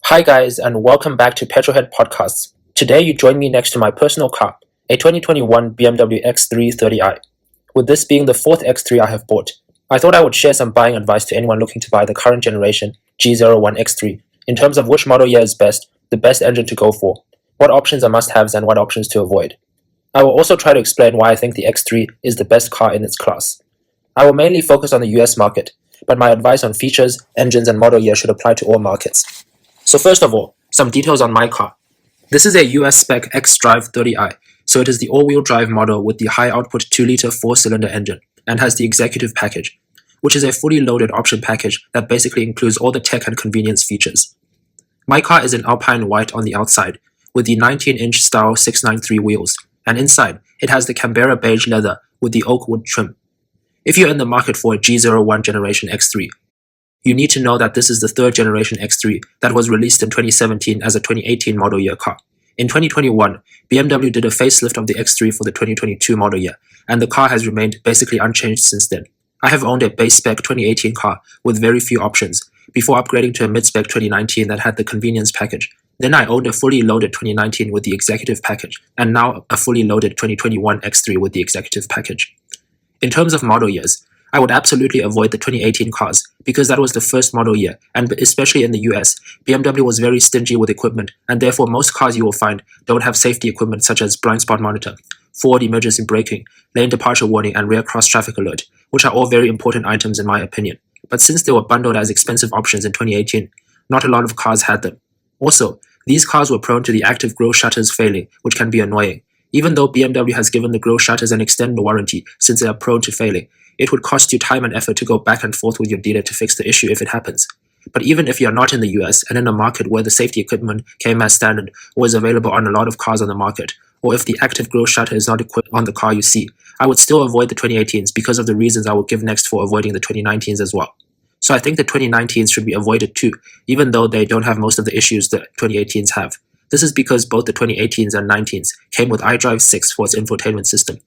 Hi guys, and welcome back to Petrolhead Podcasts. Today you join me next to my personal car, a 2021 BMW X3 30i. With this being the fourth X3 I have bought, I thought I would share some buying advice to anyone looking to buy the current generation G01 X3 in terms of which model year is best, the best engine to go for, what options are must-haves and what options to avoid. I will also try to explain why I think the X3 is the best car in its class. I will mainly focus on the US market, but my advice on features, engines and model year should apply to all markets. So first of all, some details on my car. This is a US spec X-Drive 30i, so it is the all-wheel drive model with the high-output 2-liter 4-cylinder engine and has the executive package, which is a fully loaded option package that basically includes all the tech and convenience features. My car is in Alpine white on the outside, with the 19-inch style 693 wheels, and inside, it has the Canberra beige leather with the oak wood trim. If you're in the market for a G01 generation X3, you need to know that this is the third generation X3 that was released in 2017 as a 2018 model year car. In 2021, BMW did a facelift of the X3 for the 2022 model year, and the car has remained basically unchanged since then. I have owned a base spec 2018 car with very few options, before upgrading to a mid-spec 2019 that had the convenience package. Then I owned a fully loaded 2019 with the executive package, and now a fully loaded 2021 X3 with the executive package. In terms of model years, I would absolutely avoid the 2018 cars because that was the first model year, and especially in the US, BMW was very stingy with equipment, and therefore most cars you will find don't have safety equipment such as blind spot monitor, forward emergency braking, lane departure warning, and rear cross traffic alert, which are all very important items in my opinion. But since they were bundled as expensive options in 2018, not a lot of cars had them. Also, these cars were prone to the active grille shutters failing, which can be annoying. Even though BMW has given the grille shutters an extended warranty since they are prone to failing, it would cost you time and effort to go back and forth with your dealer to fix the issue if it happens. But even if you're not in the US and in a market where the safety equipment came as standard or is available on a lot of cars on the market, or if the active grille shutter is not equipped on the car you see, I would still avoid the 2018s because of the reasons I will give next for avoiding the 2019s as well. So I think the 2019s should be avoided too, even though they don't have most of the issues the 2018s have. This is because both the 2018s and 19s came with iDrive 6 for its infotainment system,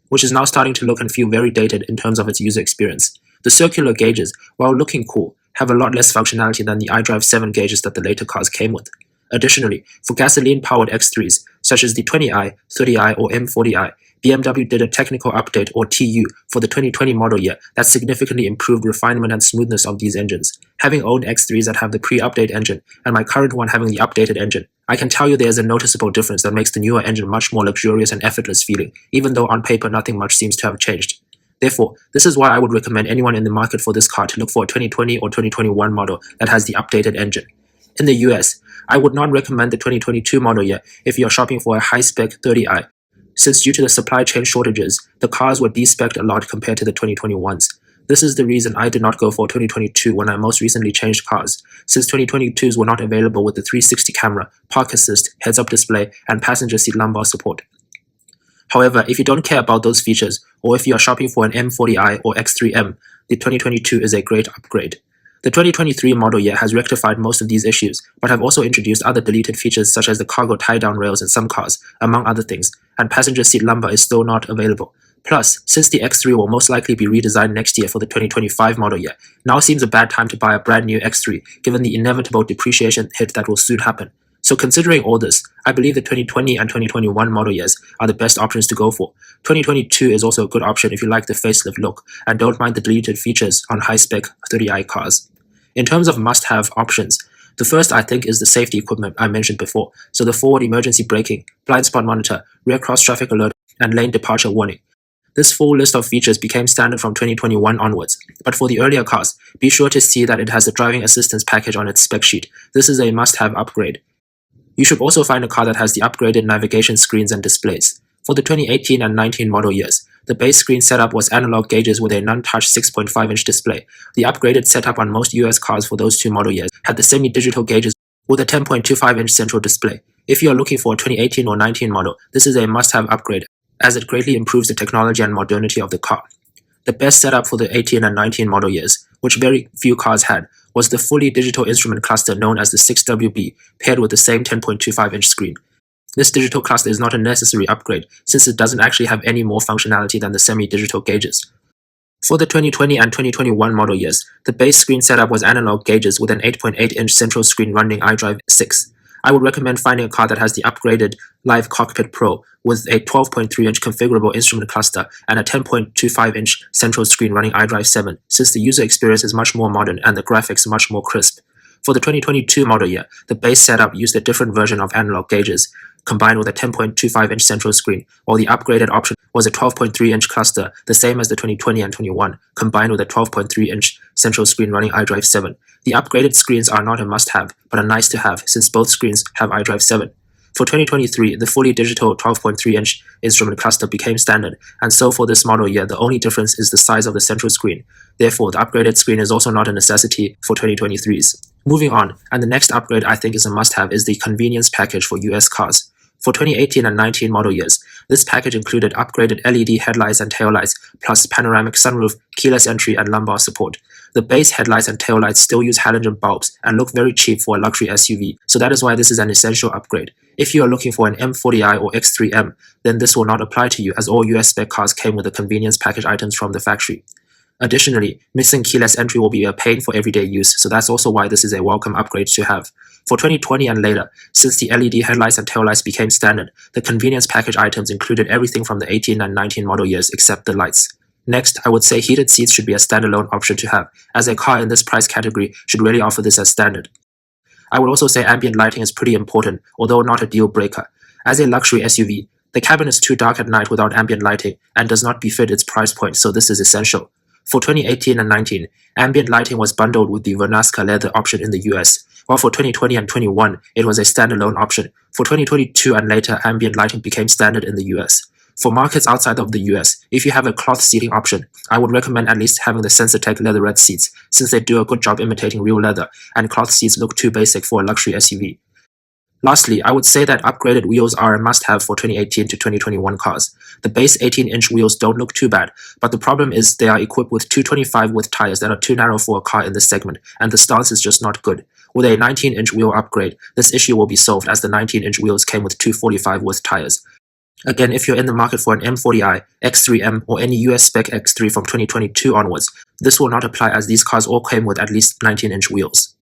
which is now starting to look and feel very dated in terms of its user experience. The circular gauges, while looking cool, have a lot less functionality than the iDrive 7 gauges that the later cars came with. Additionally, for gasoline-powered X3s, such as the 20i, 30i, or M40i, BMW did a technical update, or TU, for the 2020 model year that significantly improved refinement and smoothness of these engines. Having owned X3s that have the pre-update engine, and my current one having the updated engine, I can tell you there is a noticeable difference that makes the newer engine much more luxurious and effortless feeling, even though on paper nothing much seems to have changed. Therefore, this is why I would recommend anyone in the market for this car to look for a 2020 or 2021 model that has the updated engine. In the US, I would not recommend the 2022 model year if you're shopping for a high-spec 30i, since due to the supply chain shortages, the cars were de-specced a lot compared to the 2021s. This is the reason I did not go for 2022 when I most recently changed cars, since 2022s were not available with the 360 camera, park assist, heads-up display, and passenger seat lumbar support. However, if you don't care about those features, or if you are shopping for an M40i or X3M, the 2022 is a great upgrade. The 2023 model year has rectified most of these issues, but have also introduced other deleted features such as the cargo tie-down rails in some cars, among other things, and passenger seat lumbar is still not available. Plus, since the X3 will most likely be redesigned next year for the 2025 model year, now seems a bad time to buy a brand new X3 given the inevitable depreciation hit that will soon happen. So considering all this, I believe the 2020 and 2021 model years are the best options to go for. 2022 is also a good option if you like the facelift look and don't mind the deleted features on high-spec 30i cars. In terms of must-have options, the first I think is the safety equipment I mentioned before, so the forward emergency braking, blind spot monitor, rear cross traffic alert, and lane departure warning. This full list of features became standard from 2021 onwards, but for the earlier cars, be sure to see that it has the driving assistance package on its spec sheet. This is a must-have upgrade. You should also find a car that has the upgraded navigation screens and displays. For the 2018 and 19 model years, the base screen setup was analog gauges with a non-touch 6.5-inch display. The upgraded setup on most US cars for those two model years had the semi-digital gauges with a 10.25-inch central display. If you are looking for a 2018 or 19 model, this is a must-have upgrade, as it greatly improves the technology and modernity of the car. The best setup for the 18 and 19 model years, which very few cars had, was the fully digital instrument cluster known as the 6WB, paired with the same 10.25-inch screen. This digital cluster is not a necessary upgrade, since it doesn't actually have any more functionality than the semi-digital gauges. For the 2020 and 2021 model years, the base screen setup was analog gauges with an 8.8-inch central screen running iDrive 6. I would recommend finding a car that has the upgraded Live Cockpit Pro with a 12.3-inch configurable instrument cluster and a 10.25-inch central screen running iDrive 7, since the user experience is much more modern and the graphics much more crisp. For the 2022 model year, the base setup used a different version of analog gauges, combined with a 10.25-inch central screen, while the upgraded option was a 12.3-inch cluster, the same as the 2020 and 21, combined with a 12.3-inch central screen running iDrive 7. The upgraded screens are not a must-have, but a nice-to-have, since both screens have iDrive 7. For 2023, the fully digital 12.3-inch instrument cluster became standard, and so for this model year, the only difference is the size of the central screen. Therefore, the upgraded screen is also not a necessity for 2023s. Moving on, and the next upgrade I think is a must-have is the convenience package for US cars. For 2018 and 19 model years, this package included upgraded LED headlights and taillights, plus panoramic sunroof, keyless entry, and lumbar support. The base headlights and taillights still use halogen bulbs and look very cheap for a luxury SUV, so that is why this is an essential upgrade. If you are looking for an M40i or X3M, then this will not apply to you, as all US spec cars came with the convenience package items from the factory. Additionally, missing keyless entry will be a pain for everyday use, so that's also why this is a welcome upgrade to have. For 2020 and later, since the LED headlights and taillights became standard, the convenience package items included everything from the 18 and 19 model years except the lights. Next, I would say heated seats should be a standalone option to have, as a car in this price category should really offer this as standard. I would also say ambient lighting is pretty important, although not a deal breaker. As a luxury SUV, the cabin is too dark at night without ambient lighting and does not befit its price point, so this is essential. For 2018 and 19, ambient lighting was bundled with the Vernasca leather option in the US, while for 2020 and 21, it was a standalone option. For 2022 and later, ambient lighting became standard in the US. For markets outside of the US, if you have a cloth seating option, I would recommend at least having the Sensatec leatherette seats, since they do a good job imitating real leather, and cloth seats look too basic for a luxury SUV. Lastly, I would say that upgraded wheels are a must-have for 2018 to 2021 cars. The base 18-inch wheels don't look too bad, but the problem is they are equipped with 225 width tires that are too narrow for a car in this segment, and the stance is just not good. With a 19-inch wheel upgrade, this issue will be solved, as the 19-inch wheels came with 245 width tires. Again, if you're in the market for an M40i, X3M, or any US spec X3 from 2022 onwards, this will not apply, as these cars all came with at least 19-inch wheels.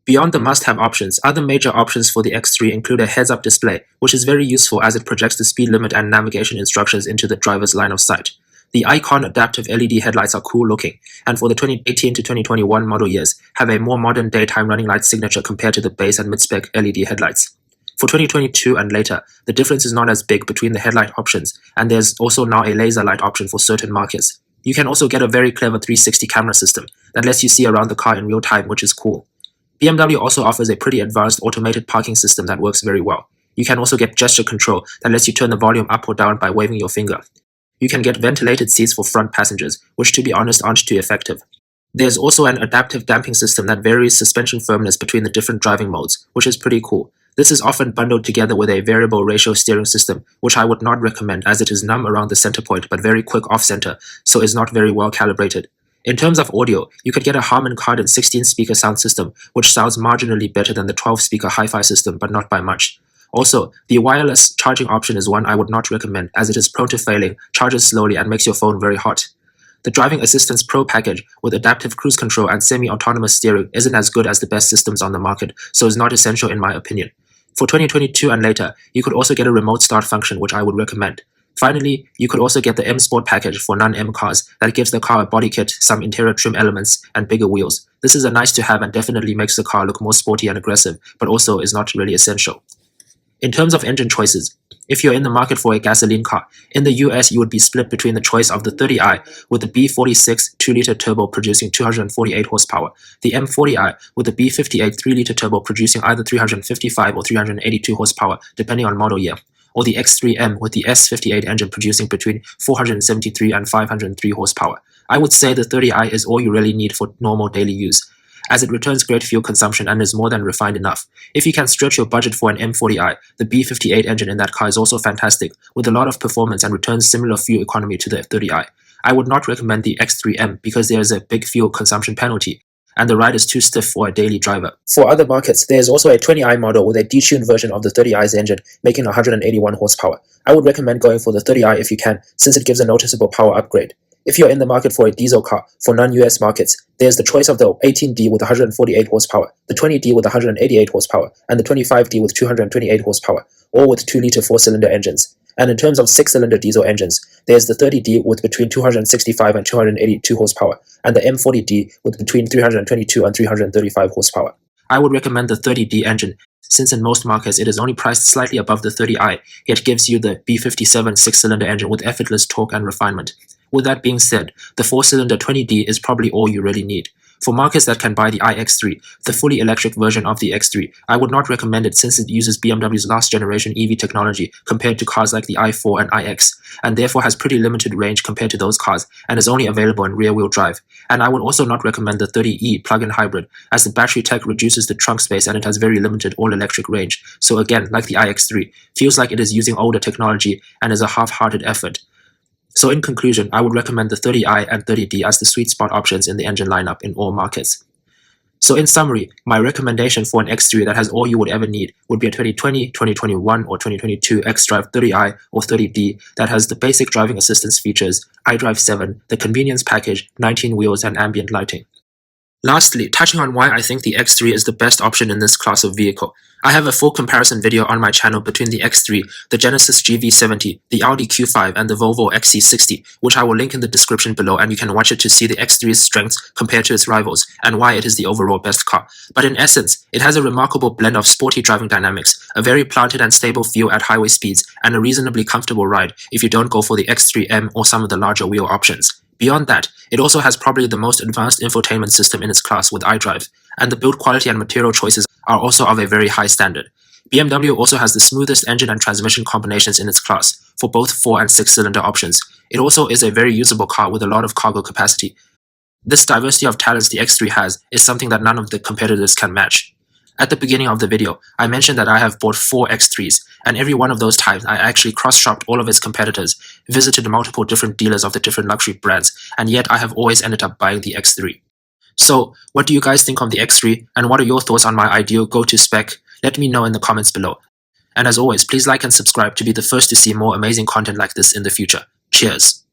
Beyond the must-have options, other major options for the X3 include a heads-up display, which is very useful as it projects the speed limit and navigation instructions into the driver's line of sight. The Icon adaptive LED headlights are cool looking, and for the 2018 to 2021 model years, have a more modern daytime running light signature compared to the base and mid-spec LED headlights. For 2022 and later, the difference is not as big between the headlight options, and there's also now a laser light option for certain markets. You can also get a very clever 360 camera system that lets you see around the car in real time, which is cool. BMW also offers a pretty advanced automated parking system that works very well. You can also get gesture control that lets you turn the volume up or down by waving your finger. You can get ventilated seats for front passengers, which to be honest aren't too effective. There's also an adaptive damping system that varies suspension firmness between the different driving modes, which is pretty cool. This is often bundled together with a variable ratio steering system, which I would not recommend as it is numb around the center point but very quick off-center, so is not very well calibrated. In terms of audio, you could get a Harman Kardon 16-speaker sound system, which sounds marginally better than the 12-speaker hi-fi system, but not by much. Also, the wireless charging option is one I would not recommend, as it is prone to failing, charges slowly, and makes your phone very hot. The Driving Assistance Pro package with adaptive cruise control and semi-autonomous steering isn't as good as the best systems on the market, so is not essential in my opinion. For 2022 and later, you could also get a remote start function, which I would recommend. Finally, you could also get the M Sport package for non-M cars that gives the car a body kit, some interior trim elements, and bigger wheels. This is a nice to have and definitely makes the car look more sporty and aggressive, but also is not really essential. In terms of engine choices, if you're in the market for a gasoline car, in the US you would be split between the choice of the 30i with the B46 2-liter turbo producing 248 horsepower, the M40i with the B58 3-liter turbo producing either 355 or 382 horsepower depending on model year, or the X3M with the S58 engine producing between 473 and 503 horsepower. I would say the 30i is all you really need for normal daily use, as it returns great fuel consumption and is more than refined enough. If you can stretch your budget for an M40i, the B58 engine in that car is also fantastic, with a lot of performance and returns similar fuel economy to the 30i. I would not recommend the X3M because there is a big fuel consumption penalty, and the ride is too stiff for a daily driver. For other markets, there is also a 20i model with a detuned version of the 30i's engine, making 181 horsepower. I would recommend going for the 30i if you can, since it gives a noticeable power upgrade. If you're in the market for a diesel car for non-US markets, there's the choice of the 18D with 148 horsepower, the 20D with 188 horsepower, and the 25D with 228 horsepower, all with 2-liter 4-cylinder engines. And in terms of 6-cylinder diesel engines, there's the 30D with between 265 and 282 horsepower, and the M40D with between 322 and 335 horsepower. I would recommend the 30D engine, since in most markets it is only priced slightly above the 30i, yet gives you the B57 6-cylinder engine with effortless torque and refinement. With that being said, the 4-cylinder 20D is probably all you really need. For markets that can buy the iX3, the fully electric version of the X3, I would not recommend it since it uses BMW's last generation EV technology compared to cars like the i4 and iX, and therefore has pretty limited range compared to those cars, and is only available in rear-wheel drive. And I would also not recommend the 30e plug-in hybrid, as the battery tech reduces the trunk space and it has very limited all-electric range. So again, like the iX3, feels like it is using older technology and is a half-hearted effort. So in conclusion, I would recommend the 30i and 30d as the sweet spot options in the engine lineup in all markets. So in summary, my recommendation for an X3 that has all you would ever need would be a 2020, 2021, or 2022 xDrive 30i or 30d that has the basic driving assistance features, iDrive 7, the convenience package, 19 wheels, and ambient lighting. Lastly, touching on why I think the X3 is the best option in this class of vehicle. I have a full comparison video on my channel between the X3, the Genesis GV70, the Audi Q5, and the Volvo XC60, which I will link in the description below, and you can watch it to see the X3's strengths compared to its rivals, and why it is the overall best car. But in essence, it has a remarkable blend of sporty driving dynamics, a very planted and stable feel at highway speeds, and a reasonably comfortable ride if you don't go for the X3M or some of the larger wheel options. Beyond that, it also has probably the most advanced infotainment system in its class with iDrive, and the build quality and material choices are also of a very high standard. BMW also has the smoothest engine and transmission combinations in its class, for both 4 and 6-cylinder options. It also is a very usable car with a lot of cargo capacity. This diversity of talents the X3 has is something that none of the competitors can match. At the beginning of the video, I mentioned that I have bought 4 X3s, and every one of those times I actually cross-shopped all of its competitors, visited multiple different dealers of the different luxury brands, and yet I have always ended up buying the X3. So, what do you guys think of the X3, and what are your thoughts on my ideal go-to spec? Let me know in the comments below. And as always, please like and subscribe to be the first to see more amazing content like this in the future. Cheers!